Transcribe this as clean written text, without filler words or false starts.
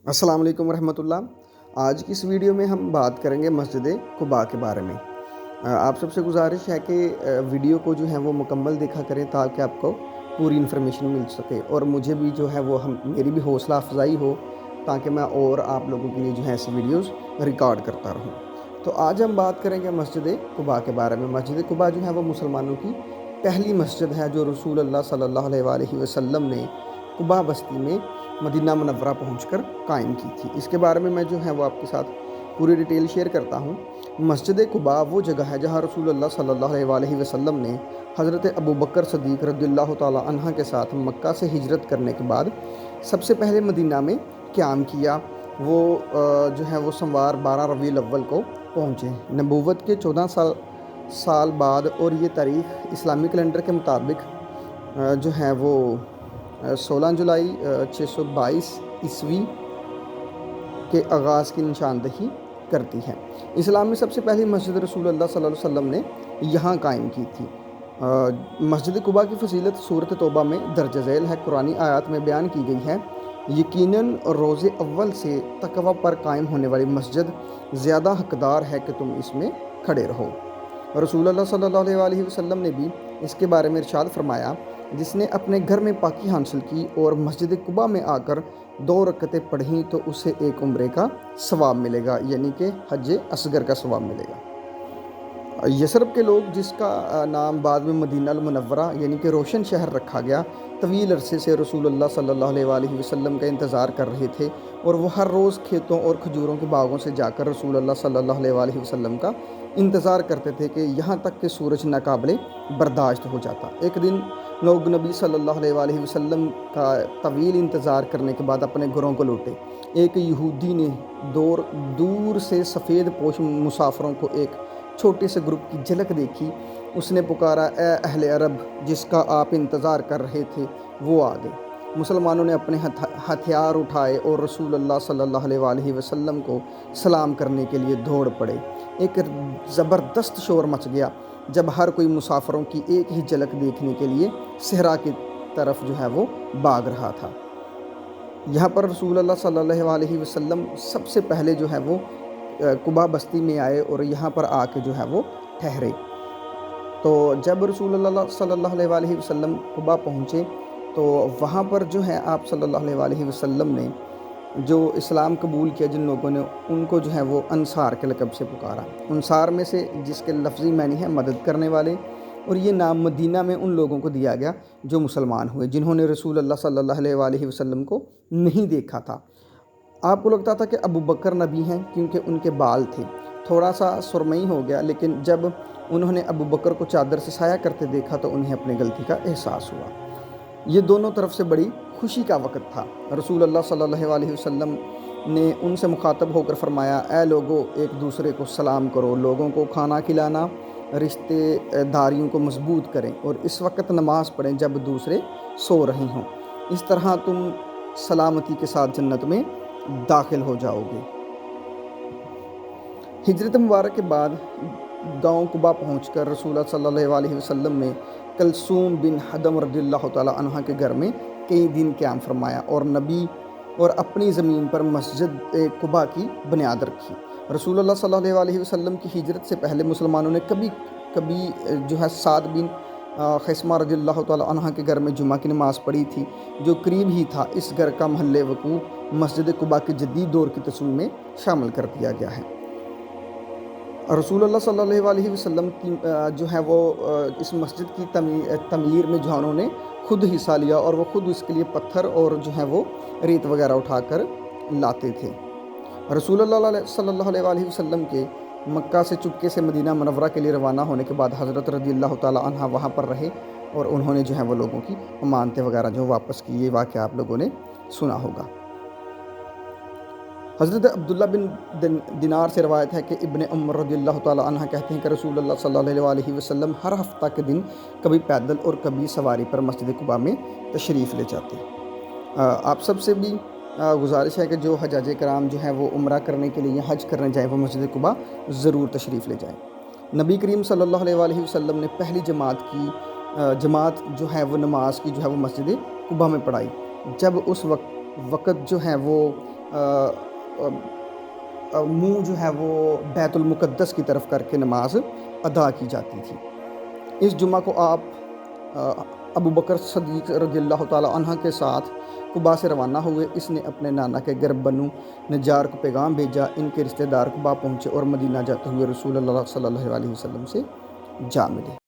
अस्सलाम वालेकुम रहमतुल्लाह। आज की इस वीडियो में हम बात करेंगे मस्जिद कुबा के बारे में। आप सबसे गुजारिश है कि वीडियो को जो है वो मुकम्मल देखा करें ताकि आपको पूरी इन्फॉर्मेशन मिल सके और मुझे भी जो है वो हम मेरी भी हौसला अफजाई हो ताकि मैं और आप लोगों के लिए जो है ऐसी वीडियोस रिकॉर्ड करता रहूं। तो आज हम बात करेंगे मस्जिद कुबा के बारे में। मस्जिद कुबा जो है वो मुसलमानों की पहली मस्जिद है जो रसूल अल्लाह सल्लल्लाहु अलैहि वसल्लम ने कुबा बस्ती में मदीना मुनव्वरा पहुंचकर कायम की थी। इसके बारे में मैं जो है वो आपके साथ पूरी डिटेल शेयर करता हूँ। मस्जिद कुबा वो जगह है जहाँ रसूल अल्लाह सल्लल्लाहु अलैहि वसल्लम ने हज़रत अबू बकर सदीक़ रज़ियल्लाहु ताला अन्हा के साथ मक्का से हिजरत करने के बाद सबसे पहले मदीना में क़याम किया। वो जो है वो सोमवार 12 रबीउल अव्वल को पहुँचे। नबूवत के 14 साल बाद और ये तारीख़ इस्लामी कैलेंडर के मुताबिक जो है वो 16 जुलाई 622 ईस्वी के आगाज़ की निशानदही करती है। इस्लाम में सबसे पहली मस्जिद रसूल अल्लाह सल्लल्लाहु अलैहि वसल्लम ने यहाँ कायम की थी। मस्जिद कुबा की फजीलत सूरत तौबा में दर्ज झैल है। कुरानी आयत में बयान की गई है, यकीनन रोज़े अव्वल से तकवा पर कायम होने वाली मस्जिद ज़्यादा हकदार है कि तुम इसमें खड़े रहो। रसूल अल्लाह सल्लल्लाहु अलैहि वसल्लम ने भी इसके बारे में इरशाद फरमाया, जिसने अपने घर में पाकी हासिल की और मस्जिद कुबा में आकर 2 रकतें पढ़ीं तो उसे एक उम्रे का सवाब मिलेगा, यानी कि हज असगर का सवाब मिलेगा। यसरब के लोग, जिसका नाम बाद में मदीना अल मुनव्वरा यानी कि रोशन शहर रखा गया, तवील अरसे से रसूल अल्लाह सल्लल्लाहु अलैहि वसल्लम का इंतज़ार कर रहे थे और वो हर रोज़ खेतों और खजूरों के बागों से जाकर रसूल अल्लाह सल्लल्लाहु अलैहि वसल्लम का इंतज़ार करते थे कि यहाँ तक कि सूरज नाकाबिले बर्दाश्त हो जाता। एक दिन लोग नबी सल्लल्लाहु अलैहि वसल्लम का तवील इंतज़ार करने के बाद अपने घरों को लौटे। एक यहूदी ने दूर से सफ़ेद पोश मुसाफिरों को एक छोटे से ग्रुप की झलक देखी। उसने पुकारा, ए अहले अरब, जिसका आप इंतज़ार कर रहे थे वो आ गए। मुसलमानों ने अपने हथियार उठाए और रसूल अल्लाह सल्लल्लाहु अलैहि वसल्लम को सलाम करने के लिए दौड़ पड़े। एक ज़बरदस्त शोर मच गया जब हर कोई मुसाफिरों की एक ही झलक देखने के लिए सहरा की तरफ जो है वो भाग रहा था। यहाँ पर रसूल अल्लाह सल्लल्लाहु अलैहि वसल्लम सबसे पहले जो है वो कुबा बस्ती में आए और यहाँ पर आके जो है वो ठहरे। तो जब रसूल अल्लाह सल्लल्लाहु अलैहि वसल्लम कुबा पहुँचे तो वहाँ पर जो है आप सल्लल्लाहु अलैहि वसल्लम ने जो इस्लाम कबूल किया जिन लोगों ने, उनको जो है वो अंसार के लक़ब से पुकारा। अंसार में से जिसके लफ्ज़ी मानी है मदद करने वाले, और ये नाम मदीना में उन लोगों को दिया गया जो मुसलमान हुए, जिन्होंने रसूल अल्लाह सल्लल्लाहु अलैहि वसल्लम को नहीं देखा था। आपको लगता था कि अबू बकर नबी हैं क्योंकि उनके बाल थे। थोड़ा सा सुरमई हो गया, लेकिन जब उन्होंने अबू बकर को चादर से साया करते देखा तो उन्हें अपनी गलती का एहसास हुआ। ये दोनों तरफ से बड़ी खुशी का वक़्त था। रसूल अल्लाह सल्लल्लाहु अलैहि वसल्लम ने उनसे मुखातब होकर फरमाया, ए लोगो, एक दूसरे को सलाम करो, लोगों को खाना खिलाना, रिश्तेदारियों को मजबूत करें और इस वक्त नमाज़ पढ़ें जब दूसरे सो रहे हों। इस तरह तुम सलामती के साथ जन्नत में दाखिल हो जाओगे। हिजरत मुबारक के बाद गाँव कुबा पहुंचकर रसूल सल्लल्लाहु अलैहि वसल्लम ने कलसूम बिन हदम रज़ियल्लाहु ताला अन्हा के घर में कई दिन क़याम फरमाया और नबी और अपनी ज़मीन पर मस्जिद कुबा की बुनियाद रखी। रसूल अल्लाह सल्लल्लाहु अलैहि वसल्लम की हिजरत से पहले मुसलमानों ने कभी जो है साद बिन खैसमा रज़ियल्लाहु ताला अन्हा के घर में जुमा की नमाज़ पढ़ी थी, जो करीब ही था। इस घर का महल वकू मस्जिद कुबा के जदीद दौर की तस्वीर में शामिल कर दिया गया है। रसूल अल्लाह सल्लल्लाहु अलैहि वसल्लम की जो है वो इस मस्जिद की तमीर में जो उन्होंने खुद हिस्सा लिया और वो खुद इसके लिए पत्थर और जो है वो रेत वगैरह उठाकर लाते थे। रसूल अल्लाह सल्लल्लाहु अलैहि वसल्लम के मक्का से चुपके से मदीना मुनव्वरा के लिए रवाना होने के बाद हज़रत रज़ियल्लाहु ताला अन्हा वहाँ पर रहे और उन्होंने जो है वो लोगों की अमानतें वगैरह जो वापस की। ये वाक़या आप लोगों ने सुना होगा। हज़रत अब्दुल्ला बिन दिनार से रवायत है कि इब्ने उमर रज़ियल्लाहु ताला अन्हा कहते हैं कि रसूल अल्लाह सल्लल्लाहु अलैहि वसल्लम हर हफ्ता के दिन कभी पैदल और कभी सवारी पर मस्जिद कुबा में तशरीफ़ ले जाते। आप सबसे भी गुजारिश है कि जो हज्जाज कराम जो है वो उम्रा करने के लिए हज करने जाएँ वो मस्जिद कुबा ज़रूर तशरीफ़ ले जाएँ। नबी करीम सल्लल्लाहु अलैहि वसल्लम ने पहली जमात जो है वो नमाज की जो है वो मस्जिद कुबा में पढ़ाई। जब उस वक्त जो है वो منہ جو ہے وہ بیت المقدس کی طرف کر کے نماز ادا کی جاتی تھی۔ اس جمعہ کو آپ ابو بکر صدیق رضی اللہ تعالیٰ عنہ کے ساتھ قباء سے روانہ ہوئے۔ اس نے اپنے نانا کے گھر بنو نجار کو پیغام بھیجا۔ ان کے رشتہ دار قباء پہنچے اور مدینہ جاتے ہوئے رسول اللہ صلی اللہ علیہ وسلم سے جا ملے۔